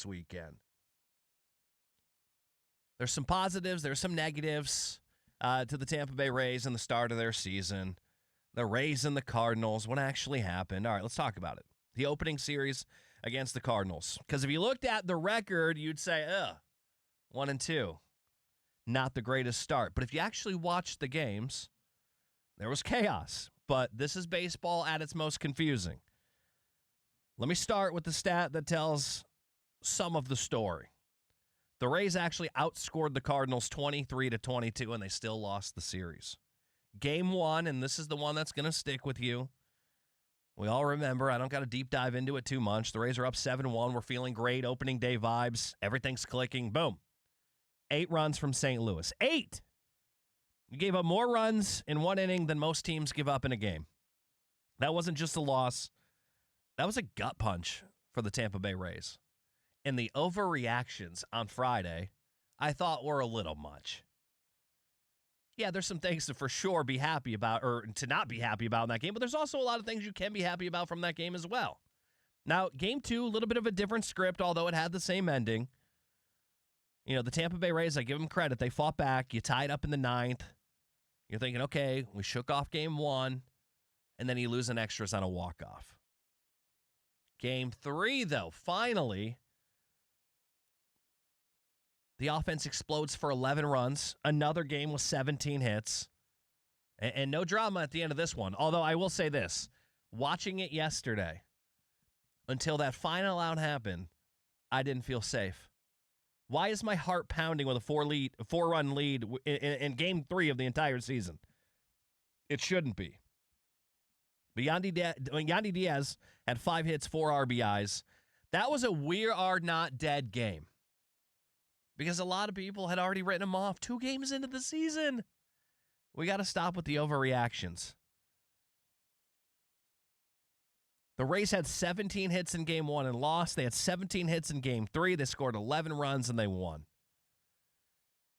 this weekend. There's some positives, there's some negatives to the Tampa Bay Rays in the start of their season. The Rays and the Cardinals, what actually happened? All right, let's talk about it. The opening series against the Cardinals. Because if you looked at the record, you'd say, 1-2. Not the greatest start. But if you actually watched the games, there was chaos. But this is baseball at its most confusing. Let me start with the stat that tells some of the story. The Rays actually outscored the Cardinals 23-22, and they still lost the series. Game 1, and this is the one that's going to stick with you. We all remember. I don't got to deep dive into it too much. The Rays are up 7-1. We're feeling great. Opening day vibes. Everything's clicking. Boom. 8 runs from St. Louis. 8! You gave up more runs in one inning than most teams give up in a game. That wasn't just a loss. That was a gut punch for the Tampa Bay Rays. And the overreactions on Friday, I thought were a little much. Yeah, there's some things to for sure be happy about, or to not be happy about in that game, but there's also a lot of things you can be happy about from that game as well. Now, game 2, a little bit of a different script, although it had the same ending. You know, the Tampa Bay Rays, I give them credit. They fought back. You tied up in the 9th. You're thinking, okay, we shook off game 1, and then you lose in extras on a walk-off. Game 3, though, finally, the offense explodes for 11 runs. Another game with 17 hits. And no drama at the end of this one. Although I will say this. Watching it yesterday, until that final out happened, I didn't feel safe. Why is my heart pounding with a 4-run lead in game 3 of the entire season? It shouldn't be. But Yandy Diaz had 5 hits, 4 RBIs. That was a we are not dead game. Because a lot of people had already written him off 2 games into the season. We got to stop with the overreactions. The Rays had 17 hits in game 1 and lost. They had 17 hits in game 3. They scored 11 runs and they won.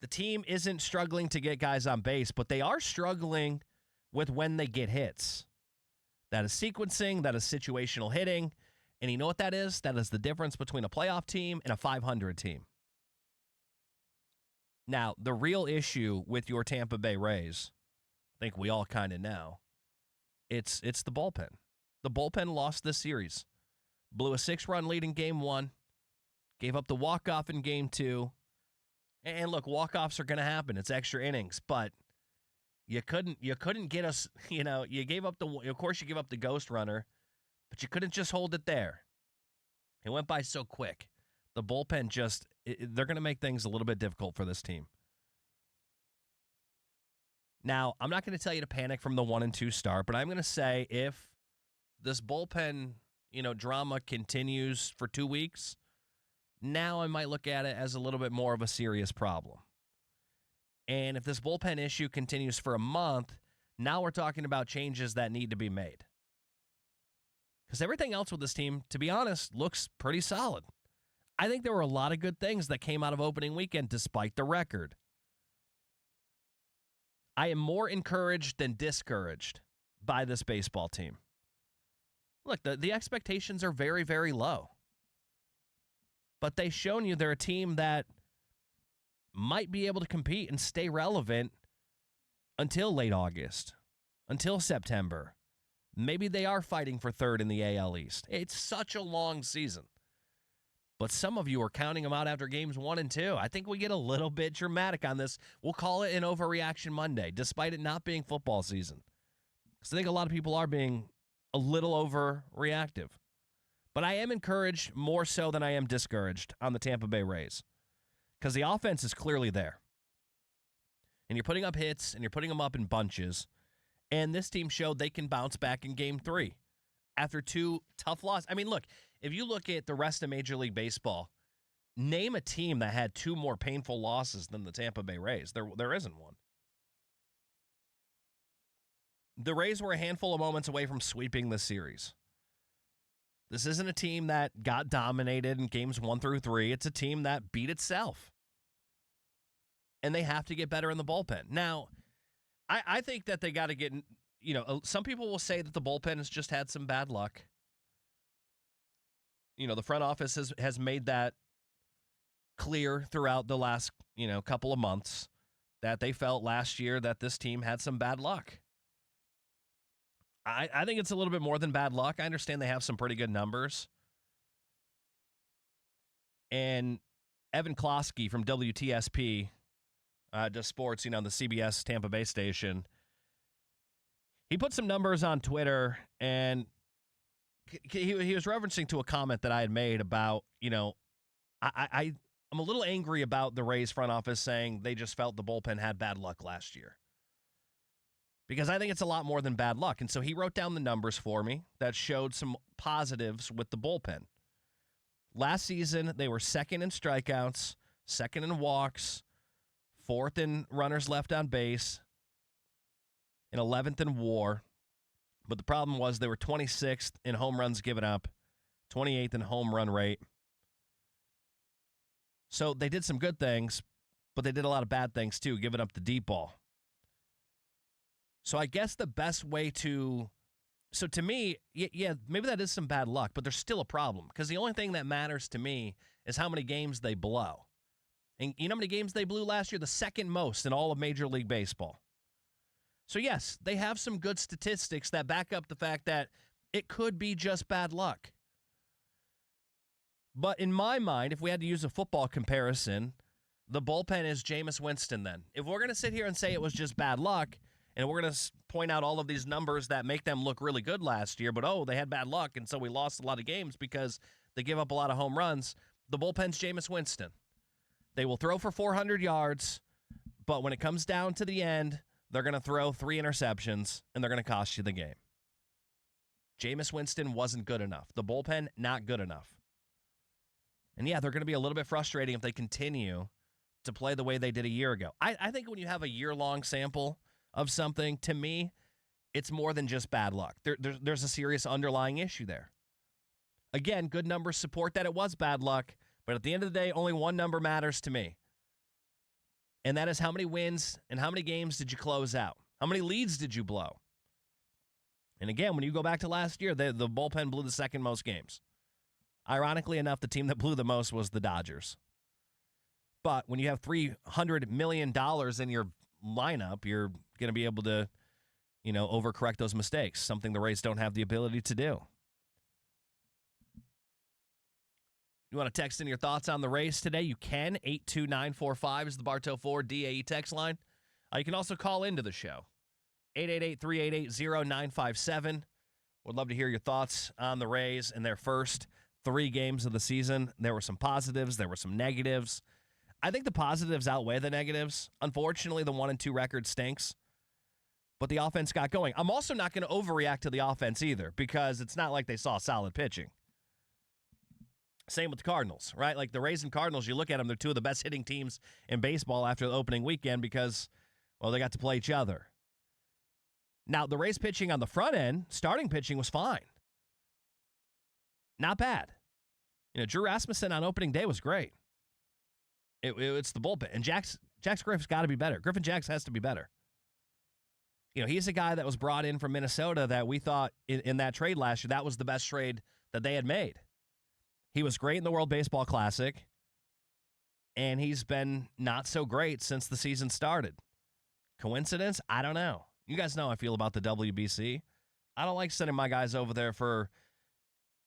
The team isn't struggling to get guys on base, but they are struggling with when they get hits. That is sequencing. That is situational hitting. And you know what that is? That is the difference between a playoff team and a 500 team. Now, the real issue with your Tampa Bay Rays, I think we all kind of know, it's the bullpen. The bullpen lost this series. Blew a 6-run lead in game 1, gave up the walk-off in game 2. And look, walk-offs are going to happen. It's extra innings, but you couldn't get us, you gave up of course you give up the ghost runner, but you couldn't just hold it there. It went by so quick. The bullpen they're going to make things a little bit difficult for this team. Now, I'm not going to tell you to panic from the 1-2 start, but I'm going to say if this bullpen, drama continues for 2 weeks, now I might look at it as a little bit more of a serious problem. And if this bullpen issue continues for a month, now we're talking about changes that need to be made. Because everything else with this team, to be honest, looks pretty solid. I think there were a lot of good things that came out of opening weekend despite the record. I am more encouraged than discouraged by this baseball team. Look, the expectations are very, very low. But they've shown you they're a team that might be able to compete and stay relevant until late August, until September. Maybe they are fighting for 3rd in the AL East. It's such a long season. But some of you are counting them out after games 1 and 2. I think we get a little bit dramatic on this. We'll call it an overreaction Monday, despite it not being football season. Because I think a lot of people are being a little overreactive. But I am encouraged more so than I am discouraged on the Tampa Bay Rays. Because the offense is clearly there. And you're putting up hits, and you're putting them up in bunches. And this team showed they can bounce back in game 3 after 2 tough losses. I mean, look, if you look at the rest of Major League Baseball, name a team that had 2 more painful losses than the Tampa Bay Rays. There isn't one. The Rays were a handful of moments away from sweeping the series. This isn't a team that got dominated in games 1 through 3. It's a team that beat itself. And they have to get better in the bullpen. Now, I think that they got to get, some people will say that the bullpen has just had some bad luck. The front office has made that clear throughout the last, couple of months that they felt last year that this team had some bad luck. I think it's a little bit more than bad luck. I understand they have some pretty good numbers. And Evan Klosky from WTSP, does sports, the CBS Tampa Bay station, he put some numbers on Twitter, and he was referencing to a comment that I had made about, I'm a little angry about the Rays front office saying they just felt the bullpen had bad luck last year. Because I think it's a lot more than bad luck. And so he wrote down the numbers for me that showed some positives with the bullpen. Last season, they were second in strikeouts, second in walks, fourth in runners left on base, and 11th in WAR. But the problem was they were 26th in home runs given up, 28th in home run rate. So they did some good things, but they did a lot of bad things too, giving up the deep ball. So I guess the best way to me, yeah, maybe that is some bad luck, but there's still a problem because the only thing that matters to me is how many games they blow. And you know how many games they blew last year? The second most in all of Major League Baseball. So yes, they have some good statistics that back up the fact that it could be just bad luck. But in my mind, if we had to use a football comparison, the bullpen is Jameis Winston then. If we're going to sit here and say it was just bad luck, and we're going to point out all of these numbers that make them look really good last year, but they had bad luck, and so we lost a lot of games because they give up a lot of home runs, the bullpen's Jameis Winston. They will throw for 400 yards, but when it comes down to the end, they're going to throw 3 interceptions, and they're going to cost you the game. Jameis Winston wasn't good enough. The bullpen, not good enough. And yeah, they're going to be a little bit frustrating if they continue to play the way they did a year ago. I think when you have a year-long sample of something, to me, it's more than just bad luck. There's a serious underlying issue there. Again, good numbers support that it was bad luck, but at the end of the day, only one number matters to me. And that is how many wins and how many games did you close out? How many leads did you blow? And again, when you go back to last year, the bullpen blew the second most games. Ironically enough, the team that blew the most was the Dodgers. But when you have $300 million in your lineup, you're going to be able to, overcorrect those mistakes, something the Rays don't have the ability to do. You want to text in your thoughts on the Rays today? You can. 82945 is the Bartow Ford DAE text line. You can also call into the show. 888-388-0957. Would love to hear your thoughts on the Rays in their first 3 games of the season. There were some positives. There were some negatives. I think the positives outweigh the negatives. Unfortunately, the 1-2 record stinks, but the offense got going. I'm also not going to overreact to the offense either because it's not like they saw solid pitching. Same with the Cardinals, right? Like the Rays and Cardinals, you look at them, they're 2 of the best hitting teams in baseball after the opening weekend because, they got to play each other. Now, the Rays pitching on the front end, starting pitching was fine. Not bad. Drew Rasmussen on opening day was great. It's the bullpen. And Jax Griff's got to be better. Griffin Jax has to be better. He's a guy that was brought in from Minnesota that we thought in that trade last year, that was the best trade that they had made. He was great in the World Baseball Classic, and he's been not so great since the season started. Coincidence? I don't know. You guys know how I feel about the WBC. I don't like sending my guys over there for,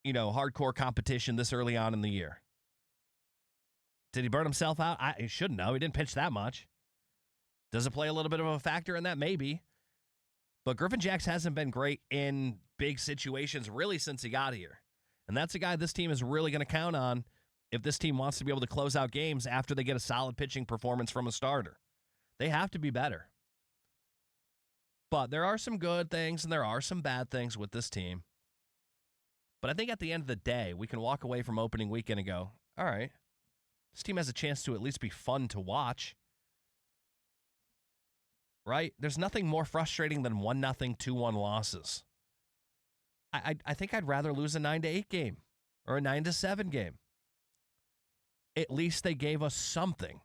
hardcore competition this early on in the year. Did he burn himself out? He shouldn't know. He didn't pitch that much. Does it play a little bit of a factor in that? Maybe. But Griffin Jax hasn't been great in big situations really since he got here. And that's a guy this team is really going to count on if this team wants to be able to close out games after they get a solid pitching performance from a starter. They have to be better. But there are some good things and there are some bad things with this team. But I think at the end of the day, we can walk away from opening weekend and go, all right, this team has a chance to at least be fun to watch. Right? There's nothing more frustrating than 1-0, 2-1 losses. I think I'd rather lose a 9-8 game or a 9-7 game. At least they gave us something.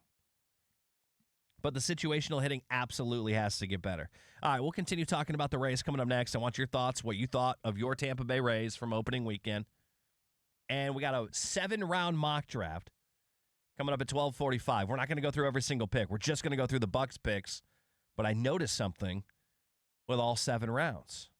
But the situational hitting absolutely has to get better. All right, we'll continue talking about the Rays coming up next. I want your thoughts, what you thought of your Tampa Bay Rays from opening weekend. And we got a 7-round mock draft Coming up at 12:45. We're not going to go through every single pick. We're just going to go through the Bucs picks. But I noticed something with all 7 rounds.